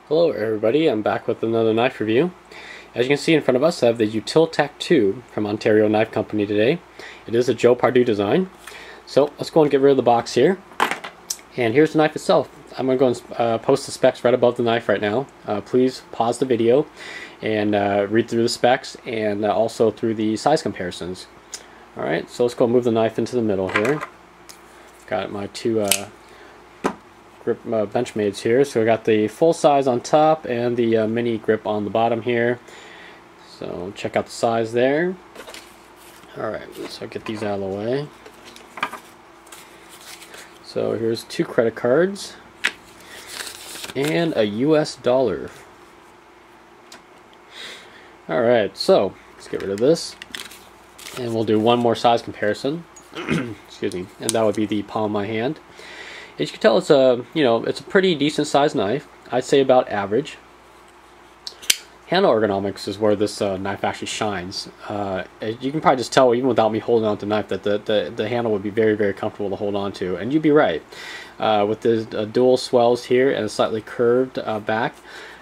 Hello everybody, I'm back with another knife review. As you can see in front of us, I have the Utilitac 2 from Ontario Knife Company today. It is a Joe Pardue design. So let's go and get rid of the box here. And here's the knife itself. I'm going to go and post the specs right above the knife right now. Please pause the video and read through the specs and also through the size comparisons. Alright, so let's go move the knife into the middle here. Got my two grip Benchmades here. So I got the full size on top and the mini grip on the bottom here. So check out the size there. Alright, so get these out of the way. So here's 2 credit cards and a US dollar. Alright, so let's get rid of this and we'll do one more size comparison. Excuse me, and that would be the palm of my hand. As you can tell, it's a pretty decent sized knife. I'd say about average. Handle ergonomics is where this knife actually shines. You can probably just tell even without me holding on to the knife that the handle would be very, very comfortable to hold on to, and you'd be right. With the dual swells here and a slightly curved back,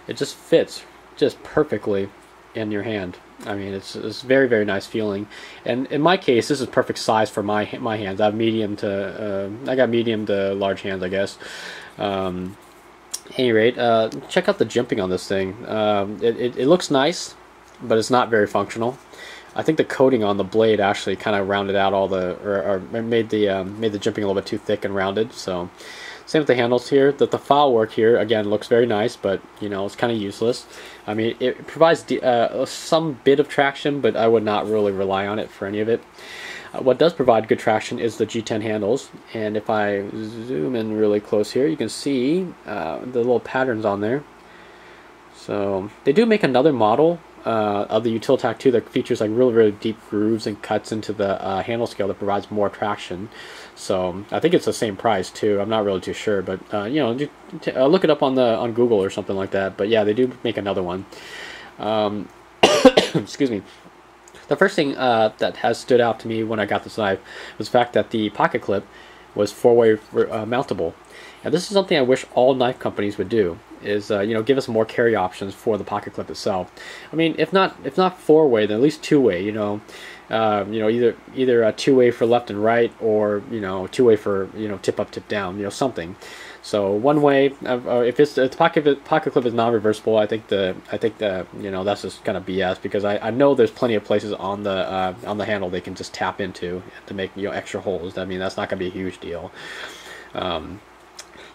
it just fits just perfectly in your hand. I mean, it's very, very nice feeling, and in my case, this is perfect size for my hands. I have medium to I got medium to large hands, I guess. At any rate, check out the jimping on this thing. It looks nice, but it's not very functional. I think the coating on the blade actually kind of rounded out all the, or made the jimping a little bit too thick and rounded. So, same with the handles here. The file work here again looks very nice, but you know, it's kind of useless. I mean, it provides some bit of traction, but I would not really rely on it for any of it. What does provide good traction is the G10 handles, and if I zoom in really close here, you can see the little patterns on there. So they do make another model of the Utilitac 2 that features like really deep grooves and cuts into the handle scale that provides more traction. So I think it's the same price too. I'm not really too sure, but you know, look it up on Google or something like that. But yeah, they do make another one. Excuse me. The first thing that has stood out to me when I got this knife was the fact that the pocket clip was 4-way mountable. And this is something I wish all knife companies would do, is you know, give us more carry options for the pocket clip itself. I mean, if not 4-way, then at least 2-way. You know, either a 2-way for left and right, or you know, 2-way for, you know, tip up, tip down. You know, something. So 1-way, if the pocket clip is non-reversible, I think you know, that's just kind of BS, because I know there's plenty of places on the handle they can just tap into to make, you know, extra holes. I mean, that's not going to be a huge deal.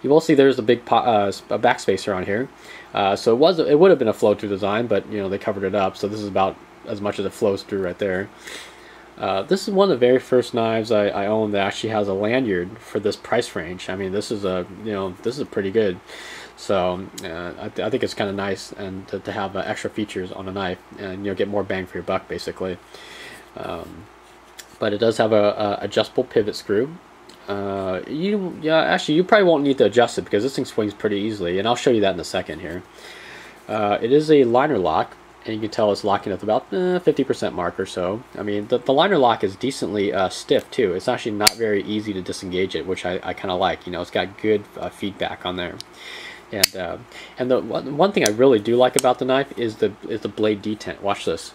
You will see there's a big a backspacer on here, so it would have been a flow-through design, but you know, they covered it up, so this is about as much as it flows through right there. This is one of the very first knives I own that actually has a lanyard for this price range. I mean, this is pretty good. So I think it's kind of nice, and to have extra features on a knife, and you know, get more bang for your buck basically. But it does have a adjustable pivot screw. Actually, you probably won't need to adjust it because this thing swings pretty easily, and I'll show you that in a second here. It is a liner lock, and you can tell it's locking at about 50% mark or so. I mean, the liner lock is decently stiff too. It's actually not very easy to disengage it, which I kind of like. You know, it's got good feedback on there. And the one thing I really do like about the knife is the blade detent. Watch this.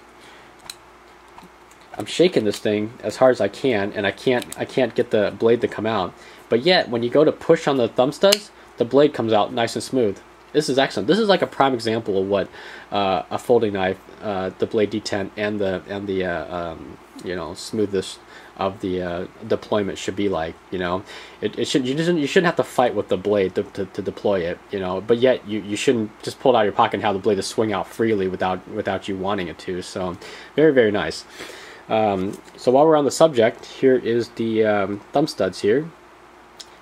I'm shaking this thing as hard as I can, and I can't get the blade to come out. But yet, when you go to push on the thumb studs, the blade comes out nice and smooth. This is excellent. This is like a prime example of what a folding knife, the blade detent and the you know, smoothness of the deployment should be like. You know, you shouldn't have to fight with the blade to deploy it. You know, but yet you shouldn't just pull it out of your pocket and have the blade to swing out freely without you wanting it to. So very, very nice. So while we're on the subject, here is the thumb studs here.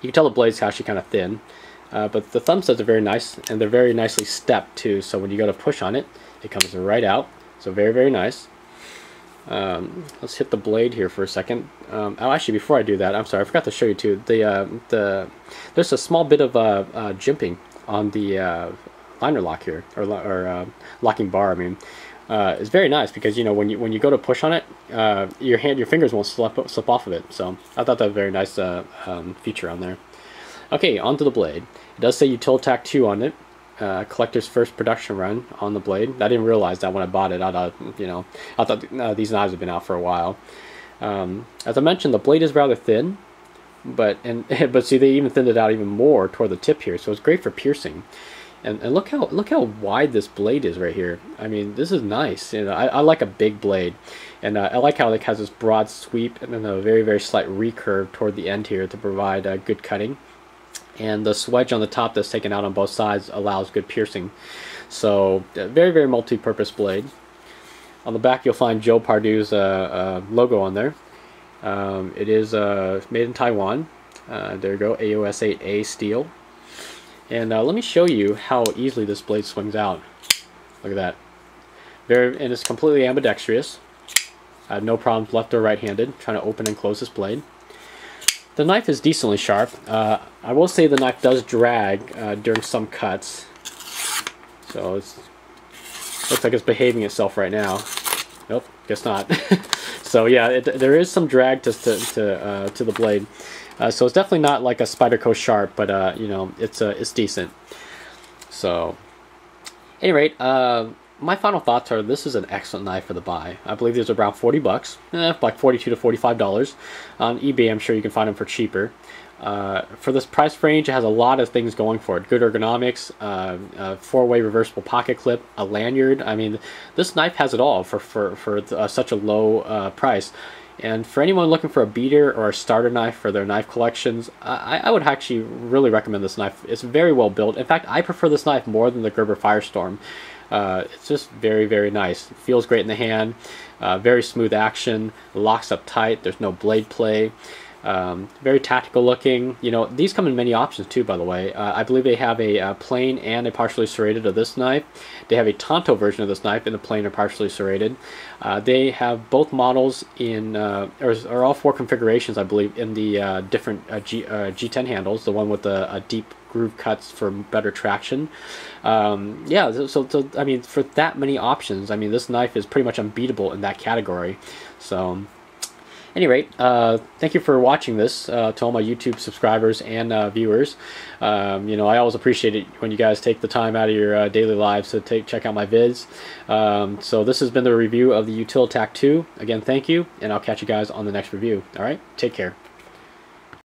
You can tell the blade's actually kind of thin, but the thumb studs are very nice, and they're very nicely stepped too, so when you go to push on it, it comes right out. So very, very nice. Let's hit the blade here for a second. Oh, actually, before I do that, I'm sorry, I forgot to show you too. There's a small bit of jimping on the liner lock here, or locking bar, I mean. Is very nice, because you know, when you go to push on it, your fingers won't slip off of it. So I thought that was a very nice feature on there. Okay, onto the blade. It does say Utilitac 2 on it. collector's first production run on the blade. I didn't realize that when I bought it. I thought, I thought these knives have been out for a while. As I mentioned, the blade is rather thin, but see, they even thinned it out even more toward the tip here, so it's great for piercing. And look how wide this blade is right here. I mean, this is nice. I like a big blade, and I like how it has this broad sweep and then a very, very slight recurve toward the end here to provide good cutting. And the swedge on the top that's taken out on both sides allows good piercing. So very, very multi-purpose blade. On the back you'll find Joe Pardue's logo on there. It is made in Taiwan. There you go, AOS 8A steel. And let me show you how easily this blade swings out. Look at that. And it's completely ambidextrous. I have no problems left or right-handed trying to open and close this blade. The knife is decently sharp. I will say the knife does drag during some cuts. So it looks like it's behaving itself right now. Nope, guess not. So yeah, there is some drag to the blade. So it's definitely not like a Spyderco Sharp, but it's decent. So, at any rate, my final thoughts are this is an excellent knife for the buy. I believe these are around 40 bucks, like $42 to $45. On eBay, I'm sure you can find them for cheaper. For this price range, it has a lot of things going for it. Good ergonomics, a 4-way reversible pocket clip, a lanyard. I mean, this knife has it all for such a low price. And for anyone looking for a beater or a starter knife for their knife collections, I would actually really recommend this knife. It's very well built. In fact, I prefer this knife more than the Gerber Firestorm. It's just very, very nice. It feels great in the hand. Very smooth action. Locks up tight. There's no blade play. Very tactical looking. These come in many options too, by the way. I believe they have a plain and a partially serrated of this knife. They have a Tonto version of this knife in the plain or partially serrated. They have both models in, or all 4 configurations, I believe, in the different G10 handles. The one with the deep groove cuts for better traction. Yeah, so I mean, for that many options, I mean, this knife is pretty much unbeatable in that category. So, at any rate, thank you for watching this to all my YouTube subscribers and viewers. I always appreciate it when you guys take the time out of your daily lives to check out my vids. So this has been the review of the Utilitac 2. Again, thank you, and I'll catch you guys on the next review. All right, take care.